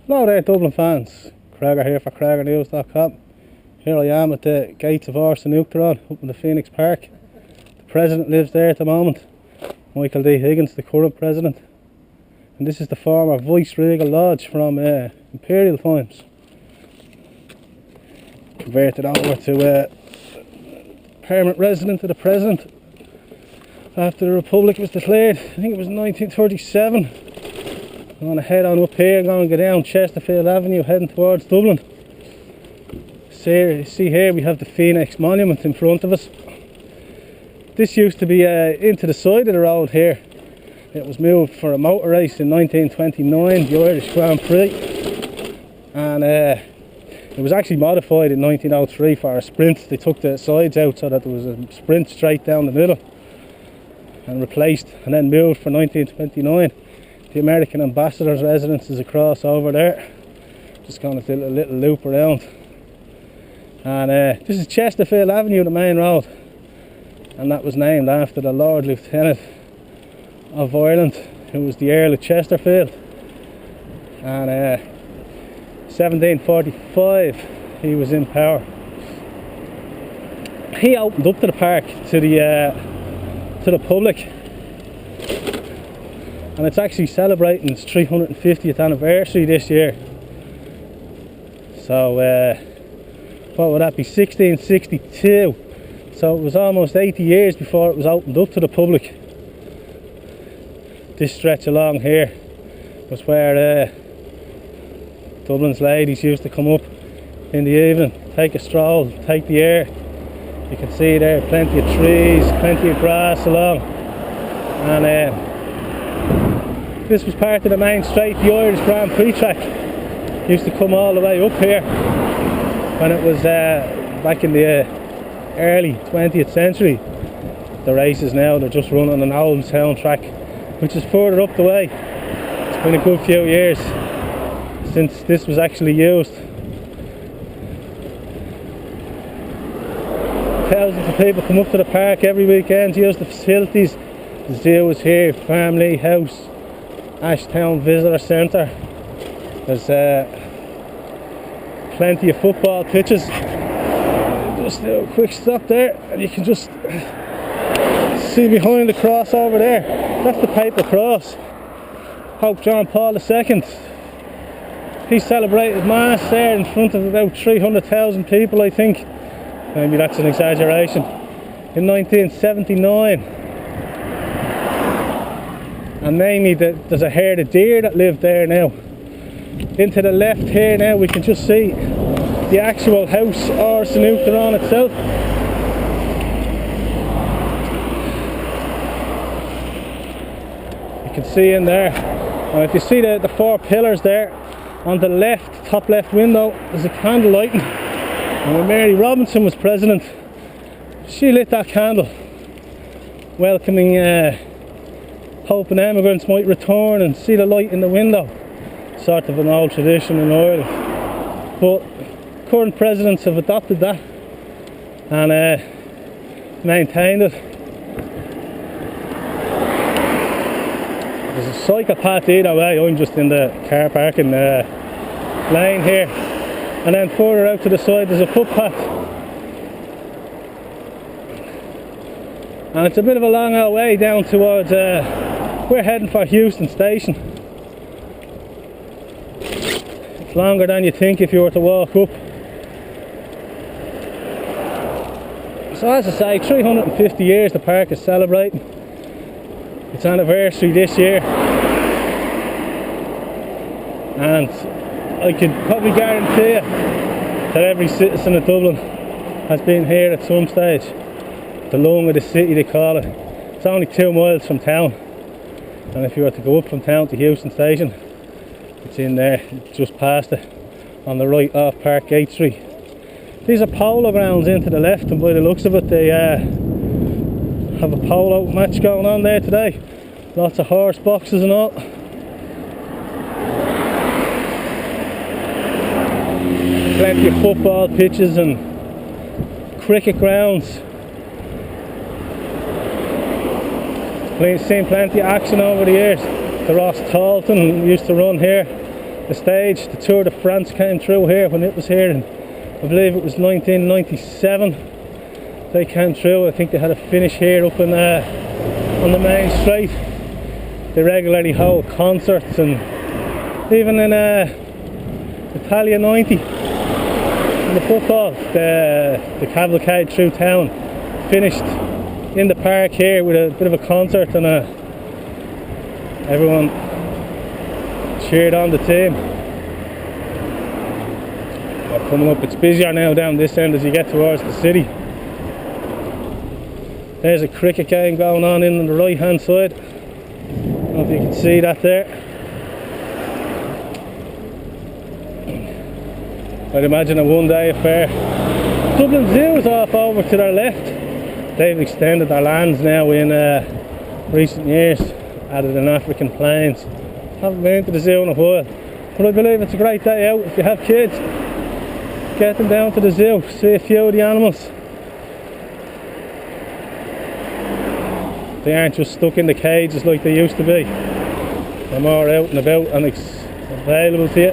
Hello there, Dublin fans. Craig here for CraigerNews.com. Here I am at the gates of Arsenukteron up in the Phoenix Park. The president lives there at the moment, Michael D. Higgins, the current president. And this is the former Vice-Regal Lodge from Imperial times. Converted over to permanent residence of the president after the Republic was declared. I think it was 1937. I'm going to head on up here, going to go down Chesterfield Avenue heading towards Dublin. See here we have the Phoenix Monument in front of us. This used to be into the side of the road here. It was moved for a motor race in 1929, the Irish Grand Prix. And it was actually modified in 1903 for a sprint. They took the sides out so that there was a sprint straight down the middle and replaced, and then moved for 1929. The American ambassador's residence is across over there. Just going to do a little loop around. And this is Chesterfield Avenue, the main road. And that was named after the Lord Lieutenant of Ireland, who was the Earl of Chesterfield. And 1745 he was in power. He opened up to the park to the public. And it's actually celebrating its 350th anniversary this year. So, what would that be? 1662. So it was almost 80 years before it was opened up to the public. This stretch along here was where Dublin's ladies used to come up in the evening, take a stroll, take the air. You can see there plenty of trees, plenty of grass along. And this was part of the main straight, the Irish Grand Prix track. Used to come all the way up here when it was back in the early 20th century. The races now, they're just running on an Dublin Town track, which is further up the way. It's been a good few years since this was actually used. Thousands of people come up to the park every weekend to use the facilities. The zoo is here, Family House, Ashtown Visitor Centre. There's plenty of football pitches. Just do a quick stop there and you can just see behind the cross over there. That's the Papal Cross. Pope John Paul II. He celebrated Mass there in front of about 300,000 people, I think. Maybe that's an exaggeration. In 1979. And mainly there's a herd of deer that live there now. Into the left here now we can just see the actual house Arsenukteron itself. You can see in there. And if you see the four pillars there on the left, top left window, there's a candle lighting. And when Mary Robinson was president, she lit that candle, welcoming hoping emigrants might return and see the light in the window. Sort of an old tradition in Ireland. But current presidents have adopted that and maintained it. There's a psychopath either way. I'm just in the car parking lane here. And then further out to the side there's a footpath. And it's a bit of a long old way down towards we're heading for Houston Station. It's longer than you think if you were to walk up. So as I say, 350 years the park is celebrating its anniversary this year. And I can probably guarantee you that every citizen of Dublin has been here at some stage. The lung of the city they call it. It's only 2 miles from town. And if you were to go up from town to Houston Station, it's in there, just past it, on the right off Parkgate Street. These are polo grounds into the left, and by the looks of it they have a polo match going on there today. Lots of horse boxes and all. Plenty of football pitches and cricket grounds. Seen plenty of action over the years. The Ross Talton used to run here. the stage. The Tour de France came through here when it was here, and I believe it was 1997. They came through. I think they had a finish here up in on the main street. They regularly hold concerts, and even in Italia 90, in the football, the cavalcade through town finished in the park here with a bit of a concert, and everyone cheered on the team. Coming up, it's busier now down this end as you get towards the city. There's a cricket game going on in the right hand side. I don't know if you can see that there. I'd imagine a one-day affair. Dublin Zoo is off over to their left. They've extended their lands now in recent years, added an African plains. Haven't been to the zoo in a while, but I believe it's a great day out if you have kids. Get them down to the zoo, see a few of the animals. They aren't just stuck in the cages like they used to be. They're more out and about and available to you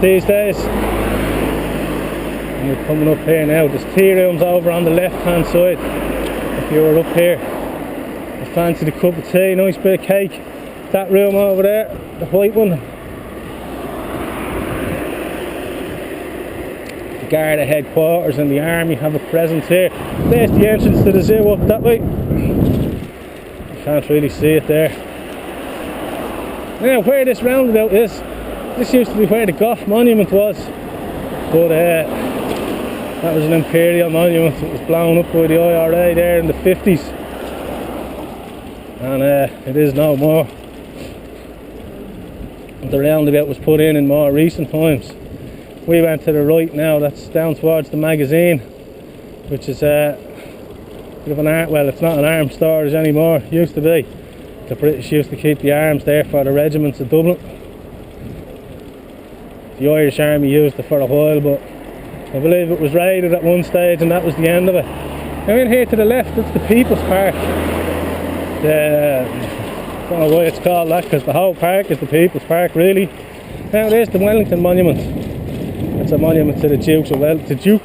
these days. And we're coming up here now. There's tea rooms over on the left hand side. If you were up here, I fancied a cup of tea, nice bit of cake. That room over there, the white one. The Garda headquarters and the army have a presence here. There's the entrance to the zoo up that way. You can't really see it there. Now where this roundabout is, this used to be where the Gough monument was, but that was an imperial monument. It was blown up by the IRA there in the 50s, and it is no more. The roundabout was put in more recent times. We went to the right now, that's down towards the magazine, which is a bit of an art, well, it's not an arms storage anymore, it used to be. The British used to keep the arms there for the regiments of Dublin. The Irish Army used it for a while, but I believe it was raided at one stage and that was the end of it. Now in here to the left, it's the People's Park. I don't know why it's called that, because the whole park is the People's Park really. Now there's the Wellington Monument. It's a monument to the Duke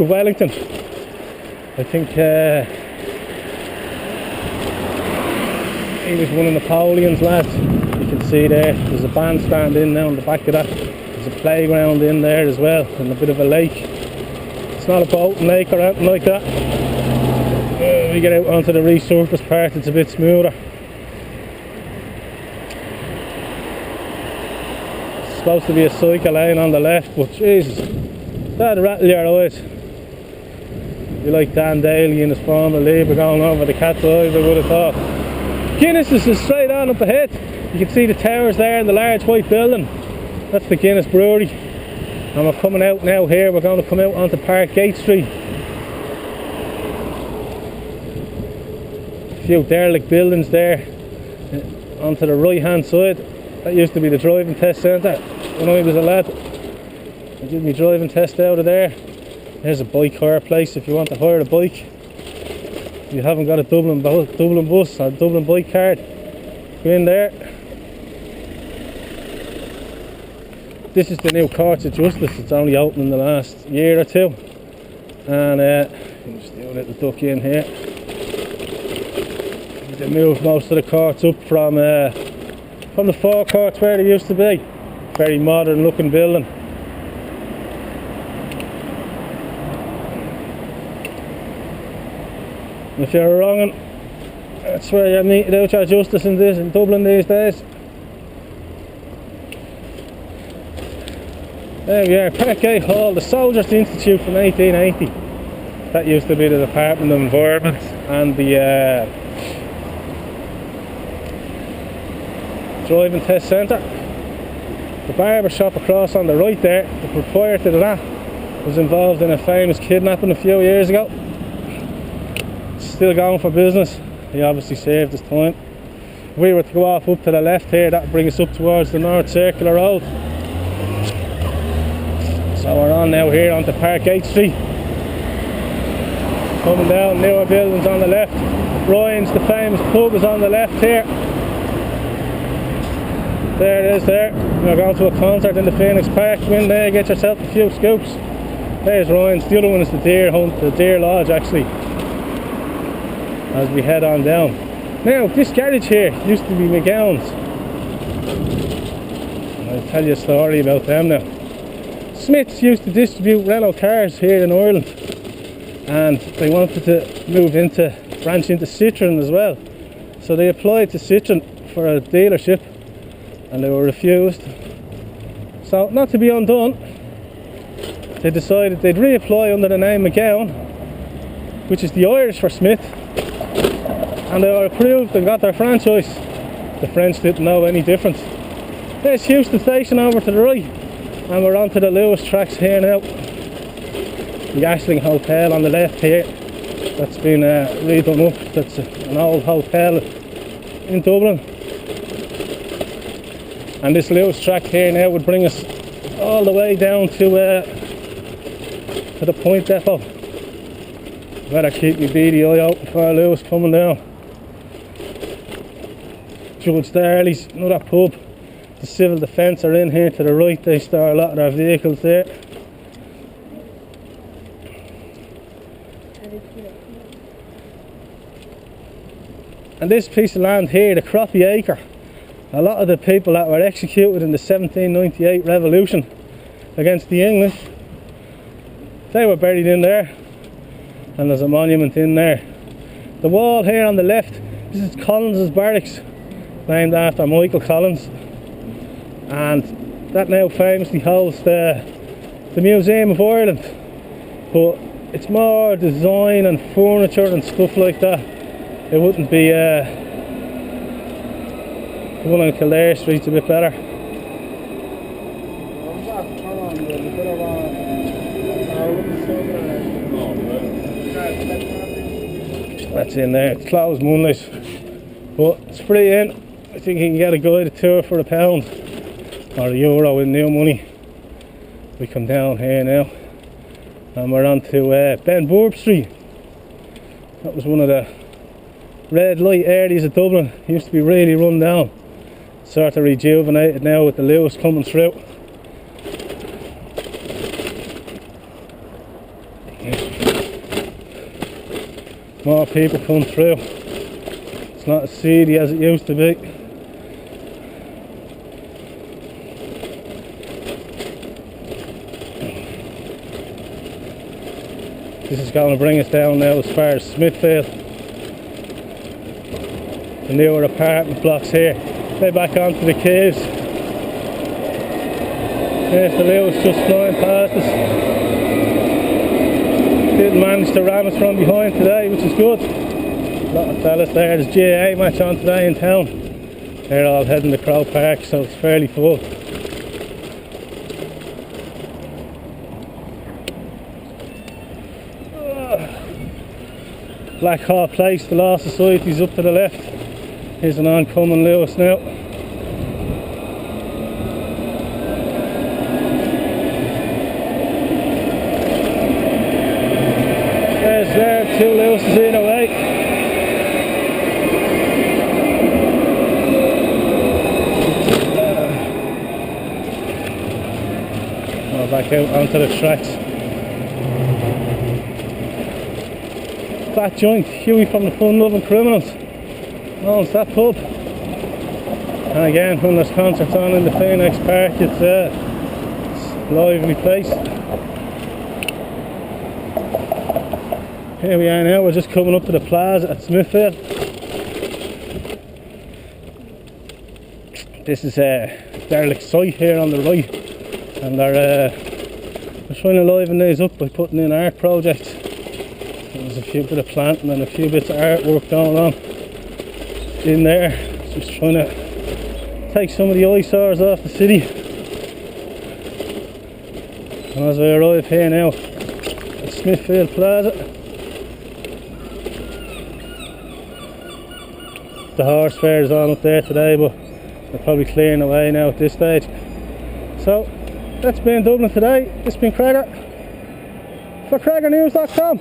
of Wellington. I think he was one of Napoleon's lads. You can see there's a bandstand in now on the back of that. There's a playground in there as well, and a bit of a lake. It's not a boating lake or anything like that. We get out onto the resurfaced part, it's a bit smoother. It's supposed to be a cycle lane on the left, but Jesus, that'd rattle your eyes. You like Dan Daly in his former Libra going over the cat's eyes, I would have thought. Guinness is straight on up ahead. You can see the towers there and the large white building. That's the Guinness Brewery. And we're coming out now here, we're going to come out onto Parkgate Street. A few derelict buildings there onto the right hand side. That used to be the driving test centre when I was a lad. I did my driving test out of there. There's a bike hire place if you want to hire a bike. If you haven't got a Dublin bus or a Dublin bike card, go in there. This is the new Courts of Justice. It's only opened in the last year or two. And just do a little duck in here. They moved most of the courts up from the forecourts where they used to be. Very modern looking building. If you're wrong, that's where you're meeting out your justice in Dublin these days. There we are, Parkgate Hall, the Soldiers' Institute from 1880. That used to be the Department of Environment and the Driving Test Centre. The barber shop across on the right there, the proprietor to that, was involved in a famous kidnapping a few years ago. Still going for business. He obviously saved his time. If we were to go off up to the left here, that would bring us up towards the North Circular Road. So we're on now here onto Parkgate Street. Coming down, newer buildings on the left. Ryan's, the famous pub, is on the left here. There it is there. We're going to a concert in the Phoenix Park. Go in there, get yourself a few scoops. There's Ryan's. The other one is the deer hunt, the deer lodge actually, as we head on down. Now, this garage here used to be McGowan's. I'll tell you a story about them now. Smiths used to distribute Renault cars here in Ireland, and they wanted to branch into Citroën as well. So they applied to Citroën for a dealership and they were refused. So, not to be undone, they decided they'd reapply under the name McGowan, which is the Irish for Smith, and they were approved and got their franchise. The French didn't know any difference. There's Houston Station over to the right, and we're on to the Luas tracks here now. The Ashling Hotel on the left here, that's been redone up. That's an old hotel in Dublin. And this Luas track here now would bring us all the way down to the Point Depot. Better keep my beady eye out for Luas coming down. Judge Darley's, another pub. The Civil Defence are in here to the right. They store a lot of their vehicles there. And this piece of land here, the Croppy Acre, a lot of the people that were executed in the 1798 revolution against the English, they were buried in there, and there's a monument in there. The wall here on the left, this is Collins's barracks, named after Michael Collins, and that now famously holds the Museum of Ireland, but it's more design and furniture and stuff like that. It wouldn't be the one on Kildare Street's a bit better. That's in there. It's closed Mondays, but it's free in. I think you can get a guided tour for £1 or €1 in new money. We come down here now, and we're on to Benburb Street. That was one of the red light areas of Dublin. It used to be really run down. Sort of rejuvenated now with the Luas coming through. More people come through. It's not as seedy as it used to be. This is going to bring us down now as far as Smithfield. The newer apartment blocks here. They're back onto the quays. There's the Luas just flying past us. Didn't manage to ram us from behind today, which is good. A lot of fellas there. There's GAA match on today in town. They're all heading to Crow Park, so it's fairly full. Blackhall Place, the Law Society's up to the left. Here's an oncoming Luas now. There's there, 2 Luases in away. Back out onto the tracks. Fat joint, Huey from the Fun Loving Criminals owns that pub. And again, when there's concerts on in the Phoenix Park, it's a lively place. Here we are now, we're just coming up to the plaza at Smithfield. This is a derelict site here on the right, and they're trying to liven these up by putting in art projects. There's a few bit of planting and a few bits of artwork going on in there, just trying to take some of the eyesores off the city. And as we arrive here now at Smithfield Plaza, the horse fair is on up there today, but they're probably clearing away now at this stage. So that's been Dublin today. This has been Craig for CraigerNews.com.